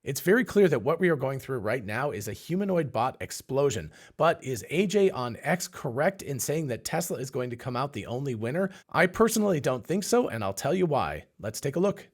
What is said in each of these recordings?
It's very clear that what we are going through right now is a humanoid bot explosion. But is AJ on X correct in saying that Tesla is going to come out the only winner? I personally don't think so, and I'll tell you why. Let's take a look.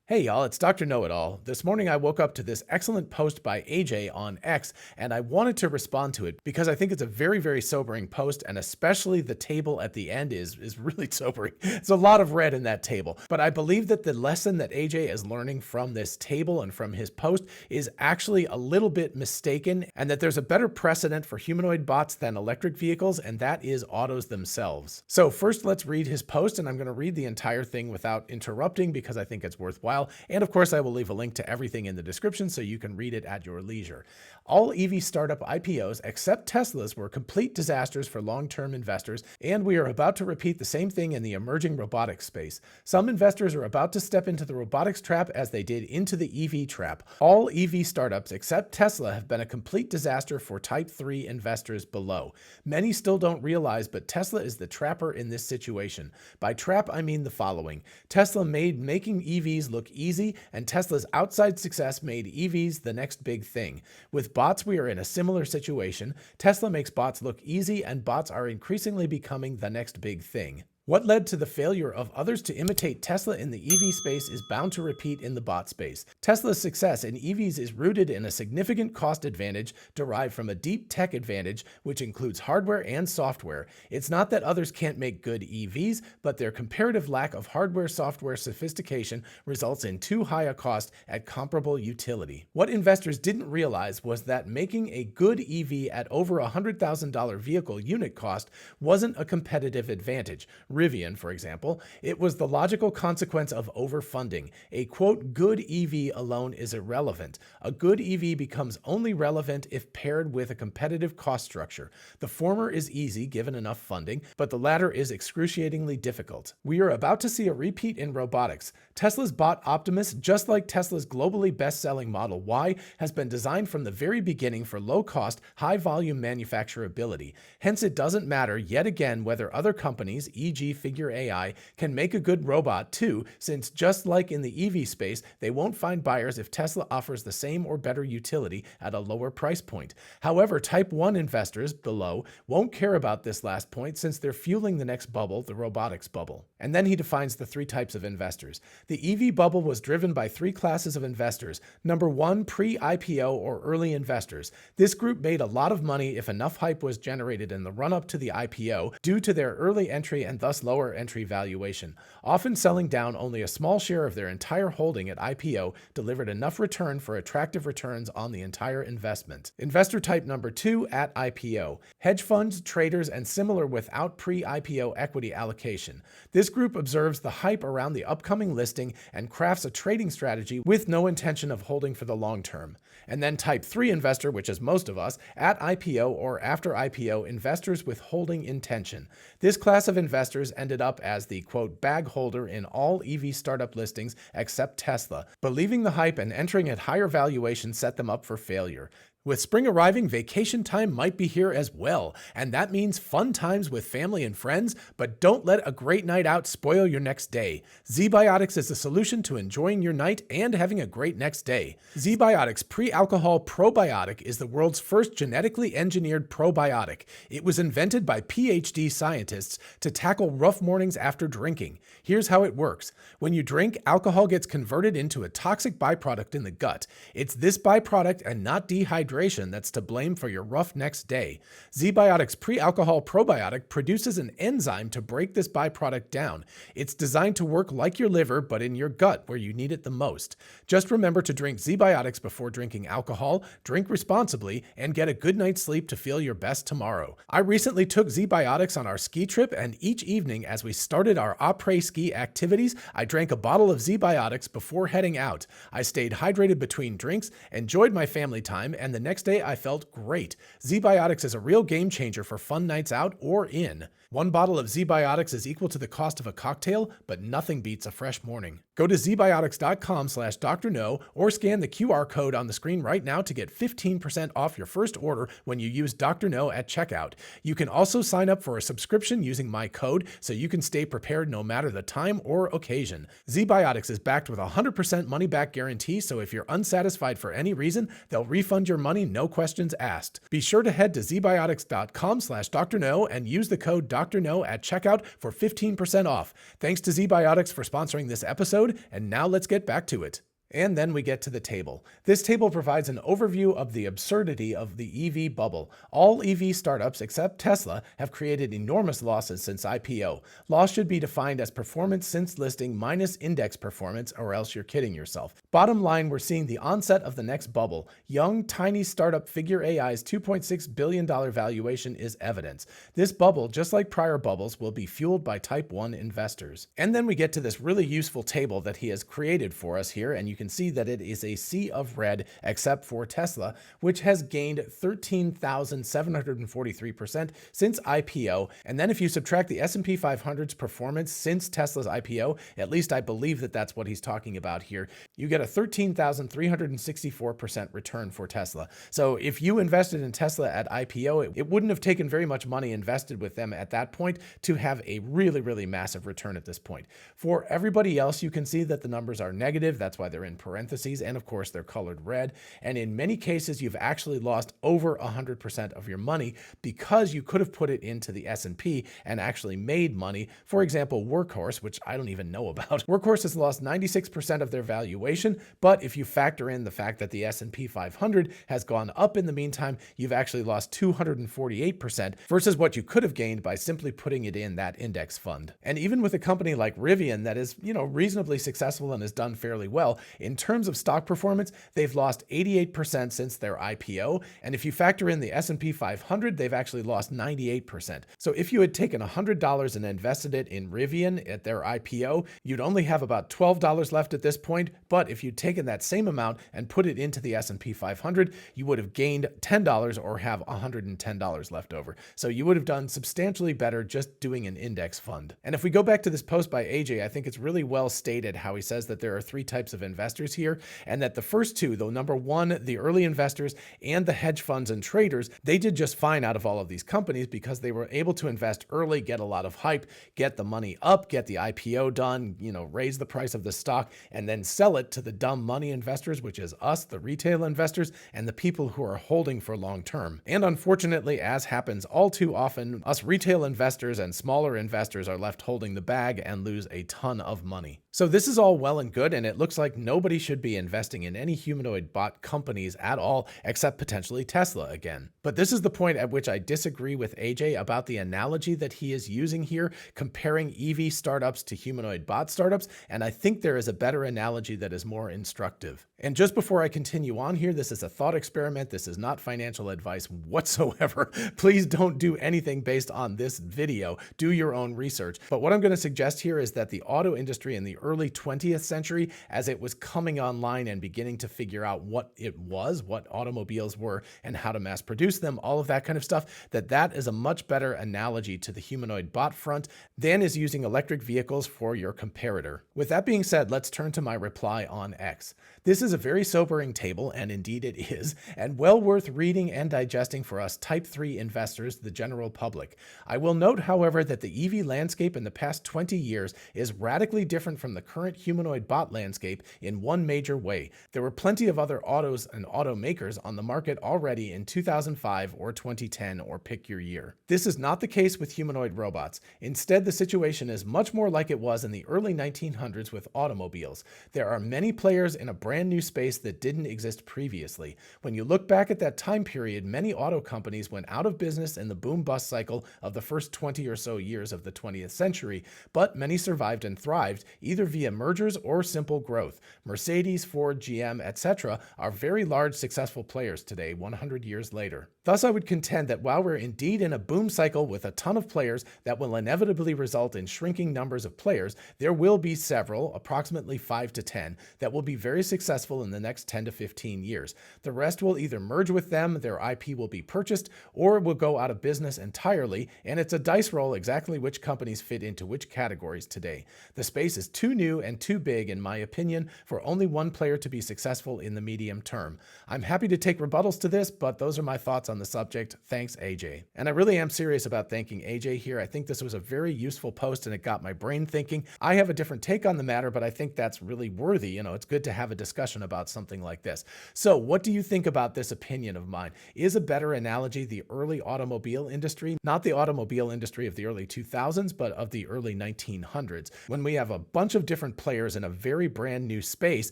Hey y'all, it's Dr. Know-It-All. This morning I woke up to this excellent post by AJ on X, and I wanted to respond to it because I think it's a very, very sobering post, and especially the table at the end is really sobering. There's a lot of red in that table, but I believe that the lesson that AJ is learning from this table and from his post is actually a little bit mistaken, and that there's a better precedent for humanoid bots than electric vehicles, and that is autos themselves. So first let's read his post, and I'm going to read the entire thing without interrupting because I think it's worthwhile. And of course, I will leave a link to everything in the description so you can read it at your leisure. All EV startup IPOs except Tesla's were complete disasters for long-term investors, and we are about to repeat the same thing in the emerging robotics space. Some investors are about to step into the robotics trap as they did into the EV trap. All EV startups except Tesla have been a complete disaster for Type 3 investors below. Many still don't realize, but Tesla is the trapper in this situation. By trap, I mean the following. Tesla made making EVs look easy, and Tesla's outside success made EVs the next big thing. With bots, we are in a similar situation. Tesla makes bots look easy, and bots are increasingly becoming the next big thing. What led to the failure of others to imitate Tesla in the EV space is bound to repeat in the bot space. Tesla's success in EVs is rooted in a significant cost advantage derived from a deep tech advantage, which includes hardware and software. It's not that others can't make good EVs, but their comparative lack of hardware-software sophistication results in too high a cost at comparable utility. What investors didn't realize was that making a good EV at over $100,000 vehicle unit cost wasn't a competitive advantage. Rivian, for example, it was the logical consequence of overfunding. A quote, good EV alone is irrelevant. A good EV becomes only relevant if paired with a competitive cost structure. The former is easy given enough funding, but the latter is excruciatingly difficult. We are about to see a repeat in robotics. Tesla's bot Optimus, just like Tesla's globally best-selling Model Y, has been designed from the very beginning for low-cost, high-volume manufacturability. Hence, it doesn't matter yet again whether other companies, e.g. Figure AI, can make a good robot too, since just like in the EV space, they won't find buyers if Tesla offers the same or better utility at a lower price point. However, Type 1 investors below won't care about this last point since they're fueling the next bubble, the robotics bubble. And then he defines the three types of investors. The EV bubble was driven by three classes of investors. Number one, pre-IPO or early investors. This group made a lot of money if enough hype was generated in the run-up to the IPO due to their early entry and thus lower entry valuation. Often selling down only a small share of their entire holding at IPO delivered enough return for attractive returns on the entire investment. Investor type number two at IPO. Hedge funds, traders, and similar without pre-IPO equity allocation. This group observes the hype around the upcoming listing and crafts a trading strategy with no intention of holding for the long term. And then type 3 investor, which is most of us, at IPO or after IPO investors with holding intention. This class of investors ended up as the quote bag holder in all EV startup listings except Tesla. Believing the hype and entering at higher valuations set them up for failure. With spring arriving, vacation time might be here as well, and that means fun times with family and friends, but don't let a great night out spoil your next day. ZBiotics is the solution to enjoying your night and having a great next day. ZBiotics Pre-Alcohol Probiotic is the world's first genetically engineered probiotic. It was invented by PhD scientists to tackle rough mornings after drinking. Here's how it works. When you drink, alcohol gets converted into a toxic byproduct in the gut. It's this byproduct and not dehydration that's to blame for your rough next day. ZBiotics Pre-Alcohol Probiotic produces an enzyme to break this byproduct down. It's designed to work like your liver, but in your gut where you need it the most. Just remember to drink ZBiotics before drinking alcohol, drink responsibly, and get a good night's sleep to feel your best tomorrow. I recently took ZBiotics on our ski trip, and each evening as we started our après-ski activities, I drank a bottle of ZBiotics before heading out. I stayed hydrated between drinks, enjoyed my family time, and the next day I felt great. ZBiotics is a real game changer for fun nights out or in. One bottle of ZBiotics is equal to the cost of a cocktail, but nothing beats a fresh morning. Go to zbiotics.com/Dr. No or scan the QR code on the screen right now to get 15% off your first order when you use Dr. No at checkout. You can also sign up for a subscription using my code so you can stay prepared no matter the time or occasion. ZBiotics is backed with a 100% money-back guarantee, so if you're unsatisfied for any reason, they'll refund your money, no questions asked. Be sure to head to zbiotics.com/Dr. No and use the code Dr. No at checkout for 15% off. Thanks to ZBiotics for sponsoring this episode. And now let's get back to it. And then we get to the table. This table provides an overview of the absurdity of the EV bubble. All EV startups except Tesla have created enormous losses since IPO. Loss should be defined as performance since listing minus index performance, or else you're kidding yourself. Bottom line, we're seeing the onset of the next bubble. Young, tiny startup Figure AI's $2.6 billion valuation is evidence. This bubble, just like prior bubbles, will be fueled by Type 1 investors. And then we get to this really useful table that he has created for us here, and you can see that it is a sea of red except for Tesla, which has gained 13,743% since IPO. And then if you subtract the S&P 500's performance since Tesla's IPO, at least I believe that that's what he's talking about here, you get a 13,364% return for Tesla. So if you invested in Tesla at IPO, it wouldn't have taken very much money invested with them at that point to have a really, really massive return at this point. For everybody else, you can see that the numbers are negative. That's why they're in parentheses, and of course they're colored red. And in many cases, you've actually lost over 100% of your money because you could have put it into the S&P and actually made money. For example, Workhorse, which I don't even know about. Workhorse has lost 96% of their valuation, but if you factor in the fact that the S&P 500 has gone up in the meantime, you've actually lost 248% versus what you could have gained by simply putting it in that index fund. And even with a company like Rivian that is, reasonably successful and has done fairly well, in terms of stock performance, they've lost 88% since their IPO. And if you factor in the S&P 500, they've actually lost 98%. So if you had taken $100 and invested it in Rivian at their IPO, you'd only have about $12 left at this point. But if you'd taken that same amount and put it into the S&P 500, you would have gained $10 or have $110 left over. So you would have done substantially better just doing an index fund. And if we go back to this post by AJ, I think it's really well stated how he says that there are three types of investors here, and that the first two, though, number one, the early investors and the hedge funds and traders, they did just fine out of all of these companies because they were able to invest early, get a lot of hype, get the money up, get the IPO done, raise the price of the stock, and then sell it to the dumb money investors, which is us, the retail investors, and the people who are holding for long term. And unfortunately, as happens all too often, us retail investors and smaller investors are left holding the bag and lose a ton of money. So this is all well and good, and it looks like nobody should be investing in any humanoid bot companies at all, except potentially Tesla again. But this is the point at which I disagree with AJ about the analogy that he is using here, comparing EV startups to humanoid bot startups, and I think there is a better analogy that is more instructive. And just before I continue on here, this is a thought experiment. This is not financial advice whatsoever. Please don't do anything based on this video. Do your own research. But what I'm going to suggest here is that the auto industry in the early 20th century, as it was coming online and beginning to figure out what it was, what automobiles were, and how to mass produce them, all of that kind of stuff, that is a much better analogy to the humanoid bot front than is using electric vehicles for your comparator. With that being said, let's turn to my reply on X. This is a very sobering table, and indeed it is, and well worth reading and digesting for us Type 3 investors, the general public. I will note, however, that the EV landscape in the past 20 years is radically different from the current humanoid bot landscape in one major way. There were plenty of other autos and automakers on the market already in 2005 or 2010, or pick your year. This is not the case with humanoid robots. Instead, the situation is much more like it was in the early 1900s with automobiles. There are many players in a brand new space that didn't exist previously. When you look back at that time period, many auto companies went out of business in the boom-bust cycle of the first 20 or so years of the 20th century, but many survived and thrived, either via mergers or simple growth. Mercedes, Ford, GM, etc. are very large, successful players today, 100 years later. Thus, I would contend that while we're indeed in a boom cycle with a ton of players that will inevitably result in shrinking numbers of players, there will be several, approximately 5 to 10, that will be very successful successful in the next 10 to 15 years. The rest will either merge with them, their IP will be purchased, or will go out of business entirely, and it's a dice roll exactly which companies fit into which categories today. The space is too new and too big, in my opinion, for only one player to be successful in the medium term. I'm happy to take rebuttals to this, but those are my thoughts on the subject. Thanks, AJ. And I really am serious about thanking AJ here. I think this was a very useful post and it got my brain thinking. I have a different take on the matter, but I think that's really worthy. It's good to have a discussion about something like this. So what do you think about this opinion of mine? Is a better analogy the early automobile industry, not the automobile industry of the early 2000s, but of the early 1900s, when we have a bunch of different players in a very brand new space,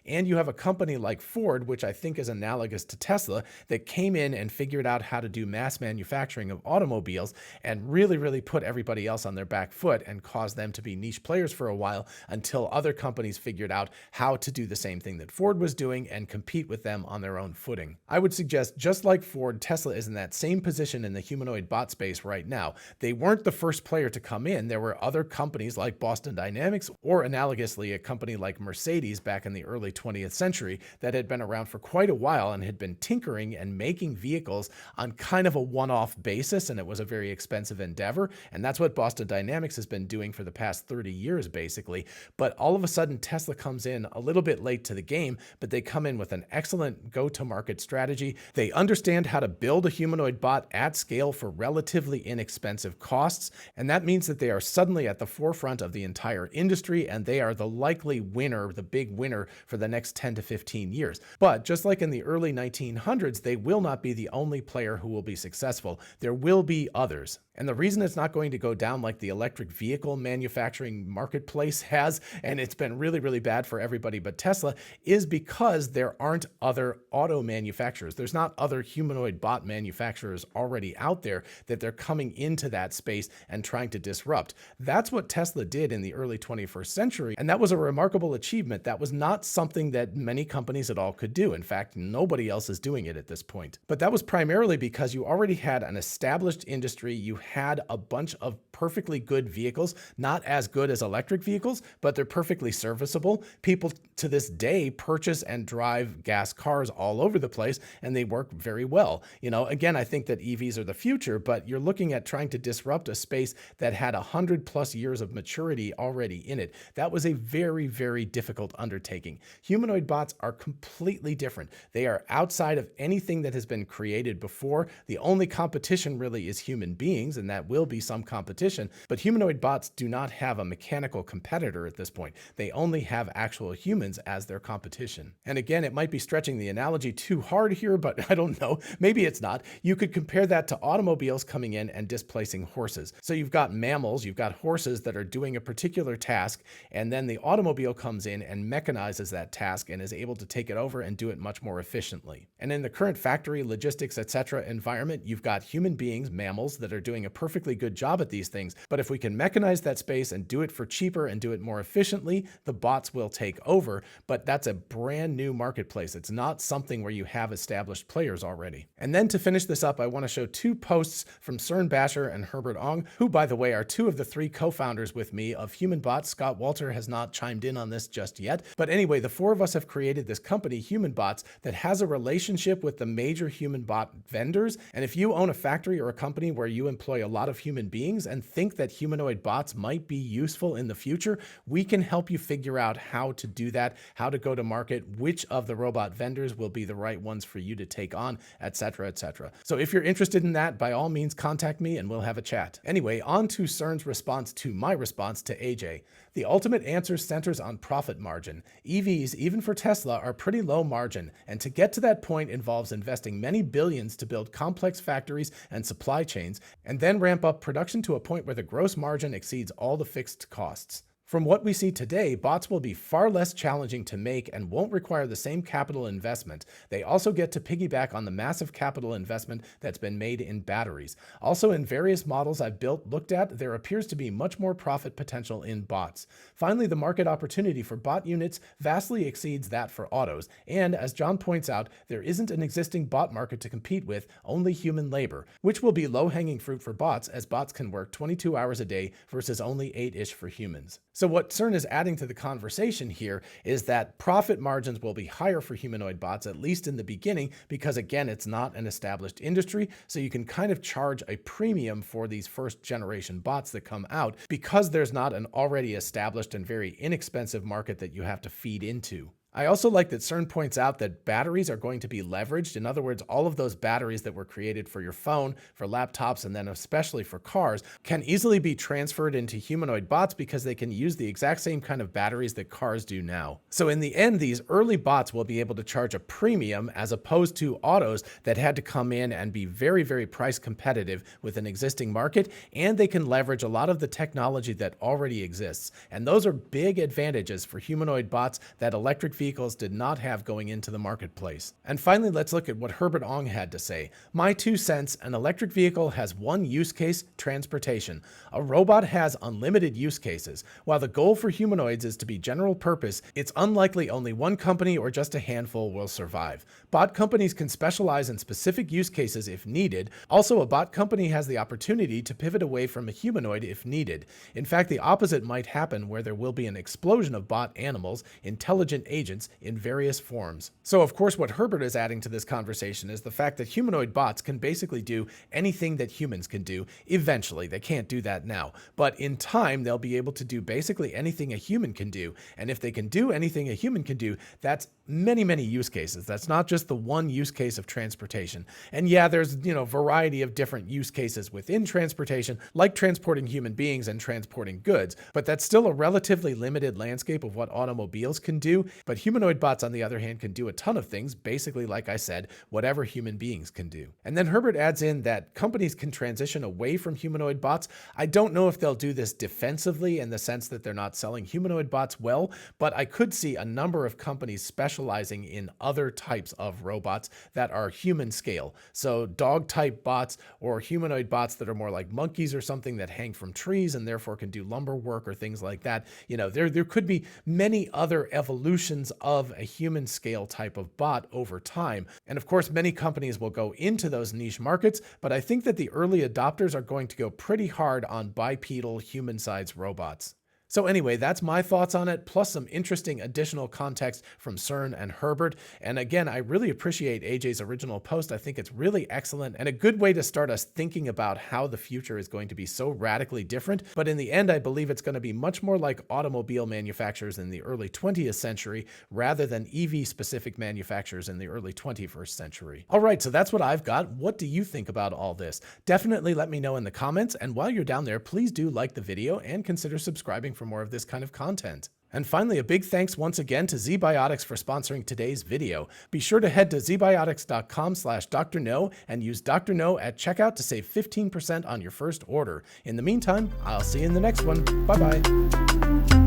and you have a company like Ford, which I think is analogous to Tesla, that came in and figured out how to do mass manufacturing of automobiles and really put everybody else on their back foot and caused them to be niche players for a while until other companies figured out how to do the same thing that Ford was doing and compete with them on their own footing. I would suggest, just like Ford, Tesla is in that same position in the humanoid bot space right now. They weren't the first player to come in. There were other companies like Boston Dynamics, or analogously a company like Mercedes back in the early 20th century that had been around for quite a while and had been tinkering and making vehicles on kind of a one-off basis, and it was a very expensive endeavor. And that's what Boston Dynamics has been doing for the past 30 years, basically. But all of a sudden, Tesla comes in a little bit late to the game, but they come in with an excellent go-to-market strategy. They understand how to build a humanoid bot at scale for relatively inexpensive costs, and that means that they are suddenly at the forefront of the entire industry, and they are the likely winner, the big winner for the next 10 to 15 years. But just like in the early 1900s, they will not be the only player who will be successful. There will be others. And the reason it's not going to go down like the electric vehicle manufacturing marketplace has, and it's been really bad for everybody but Tesla, is because there aren't other auto manufacturers. There's not other humanoid bot manufacturers already out there that they're coming into that space and trying to disrupt. That's what Tesla did in the early 21st century, and that was a remarkable achievement. That was not something that many companies at all could do. In fact, nobody else is doing it at this point. But that was primarily because you already had an established industry. You had a bunch of perfectly good vehicles, not as good as electric vehicles, but they're perfectly serviceable. People to this day purchase and drive gas cars all over the place, and they work very well. Again, I think that EVs are the future, but you're looking at trying to disrupt a space that had 100+ years of maturity already in it. That was a very difficult undertaking. Humanoid bots are completely different. They are outside of anything that has been created before. The only competition really is human beings, and that will be some competition, but humanoid bots do not have a mechanical competitor at this point. They only have actual humans as their competition. And again, it might be stretching the analogy too hard here, but I don't know. Maybe it's not. You could compare that to automobiles coming in and displacing horses. So you've got mammals, you've got horses that are doing a particular task, and then the automobile comes in and mechanizes that task and is able to take it over and do it much more efficiently. And in the current factory, logistics, etc. environment, you've got human beings, mammals, that are doing a perfectly good job at these things. But if we can mechanize that space and do it for cheaper and do it more efficiently, the bots will take over. But that's a brand new marketplace. It's not something where you have established players already. And then to finish this up, I want to show two posts from Søren Basher and Herbert Ong, who, by the way, are two of the three co-founders with me of HumanBot. Scott Walter has not chimed in on this just yet. But anyway, the four of us have created this company, HumanBots, that has a relationship with the major human bot vendors. And if you own a factory or a company where you employ a lot of human beings and think that humanoid bots might be useful in the future, we can help you figure out how to do that, how to go to market, which of the robot vendors will be the right ones for you to take on, etc., etc. So if you're interested in that, by all means, contact me and we'll have a chat. Anyway, on to Søren's response to my response to AJ. The ultimate answer centers on profit margin. EVs, even for Tesla, are pretty low margin, and to get to that point involves investing many billions to build complex factories and supply chains, and then ramp up production to a point where the gross margin exceeds all the fixed costs. From what we see today, bots will be far less challenging to make and won't require the same capital investment. They also get to piggyback on the massive capital investment that's been made in batteries. Also, in various models I've looked at, there appears to be much more profit potential in bots. Finally, the market opportunity for bot units vastly exceeds that for autos. And as John points out, there isn't an existing bot market to compete with, only human labor, which will be low-hanging fruit for bots, as bots can work 22 hours a day versus only 8-ish for humans. So what CERN is adding to the conversation here is that profit margins will be higher for humanoid bots, at least in the beginning, because again, it's not an established industry. So you can kind of charge a premium for these first generation bots that come out because there's not an already established and very inexpensive market that you have to feed into. I also like that CERN points out that batteries are going to be leveraged. In other words, all of those batteries that were created for your phone, for laptops, and then especially for cars can easily be transferred into humanoid bots because they can use the exact same kind of batteries that cars do now. So in the end, these early bots will be able to charge a premium as opposed to autos that had to come in and be very, very price competitive with an existing market, and they can leverage a lot of the technology that already exists. And those are big advantages for humanoid bots that electric vehicles did not have going into the marketplace. And finally, let's look at what Herbert Ong had to say. My 2 cents, an electric vehicle has one use case, transportation. A robot has unlimited use cases. While the goal for humanoids is to be general purpose, it's unlikely only one company or just a handful will survive. Bot companies can specialize in specific use cases if needed. Also, a bot company has the opportunity to pivot away from a humanoid if needed. In fact, the opposite might happen where there will be an explosion of bot animals, intelligent agents, in various forms. So of course, what Herbert is adding to this conversation is the fact that humanoid bots can basically do anything that humans can do. Eventually, they can't do that now, but in time, they'll be able to do basically anything a human can do. And if they can do anything a human can do, that's many, many use cases. That's not just the one use case of transportation. And yeah, there's, variety of different use cases within transportation, like transporting human beings and transporting goods, but that's still a relatively limited landscape of what automobiles can do. But humanoid bots, on the other hand, can do a ton of things, basically, like I said, whatever human beings can do. And then Herbert adds in that companies can transition away from humanoid bots. I don't know if they'll do this defensively in the sense that they're not selling humanoid bots well, but I could see a number of companies specializing in other types of robots that are human scale. So dog type bots or humanoid bots that are more like monkeys or something that hang from trees and therefore can do lumber work or things like that. There could be many other evolutions of a human scale type of bot over time. And of course, many companies will go into those niche markets, but I think that the early adopters are going to go pretty hard on bipedal human-sized robots. So anyway, that's my thoughts on it, plus some interesting additional context from CERN and Herbert. And again, I really appreciate AJ's original post. I think it's really excellent and a good way to start us thinking about how the future is going to be so radically different. But in the end, I believe it's going to be much more like automobile manufacturers in the early 20th century rather than EV-specific manufacturers in the early 21st century. All right, so that's what I've got. What do you think about all this? Definitely let me know in the comments. And while you're down there, please do like the video and consider subscribing for more of this kind of content. And finally, a big thanks once again to ZBiotics for sponsoring today's video. Be sure to head to zbiotics.com/Dr. No and use Dr. No at checkout to save 15% on your first order. In the meantime, I'll see you in the next one. Bye-bye.